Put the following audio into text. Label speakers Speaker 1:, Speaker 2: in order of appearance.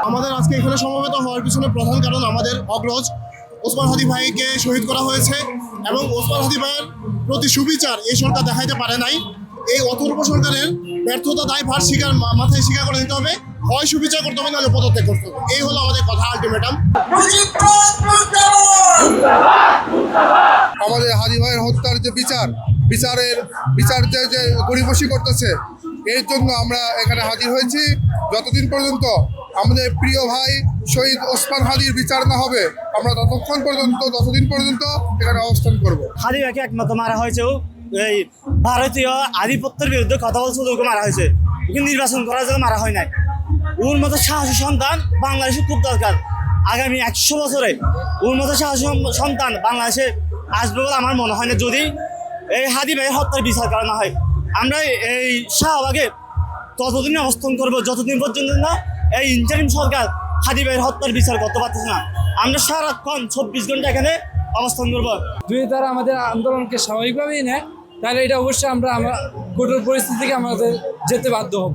Speaker 1: আমাদের আজকে এখানে সমবেত হওয়ার পিছনে প্রধান কারণ আমাদের অগ্রজ ওসমান হাদি ভাইকে শহীদ করা হয়েছে এবং ওসমান হাদি ভাইয়ের প্রতি সুবিচার এই সরকার দেখাইতে পারে নাই। এই অথর্ব সরকারের ব্যর্থতা দায়ভার মাথায় স্বীকার করে নিতে হবে, হয় সুবিচার করতে হবে নাহলে পদত্যাগ করতে হবে। এই হলো আমাদের কথা, আলটিমেটাম।
Speaker 2: আমাদের হাদি ভাইয়ের হত্যার যে বিচার যে গড়িমসি করতেছে, এর জন্য আমরা এখানে হাজির হয়েছি। যতদিন পর্যন্ত আমাদের প্রিয় ভাই শহীদ ওসমান হাদির বিচার না হবে, আমরা ততদিন পর্যন্ত এখানে অবস্থান করব।
Speaker 3: হাদি ভাইকে একমাত্র মারা হয়েছে এই ভারতীয় আধিপত্যের বিরুদ্ধে কথা বলছে ওকে মারা হয়েছে, ওকে নির্বাচন করার জন্য মারা হয় নাই। ওর মতো সাহসী সন্তান বাংলাদেশে খুব দরকার। আগামী 100 বছরে ওর মতো সাহসী সন্তান বাংলাদেশে আসবে বলে আমার মনে হয় না, যদি এই হাদি ভাইয়ের হত্যার বিচার করা না হয়। আমরা এই শাহবাগে ততদিন অবস্থান করবো যতদিন পর্যন্ত না এই ইন্টারিম সরকার হাদি ভাইয়ের হত্যার বিচার করতে পারতেছে না। আমরা সারাক্ষণ 24 ঘন্টা এখানে অবস্থান করবো।
Speaker 4: যদি তারা আমাদের আন্দোলনকে স্বাভাবিকভাবেই নেয়, তাহলে এটা অবশ্যই আমরা কঠোর পরিস্থিতি থেকে আমাদের যেতে বাধ্য হব।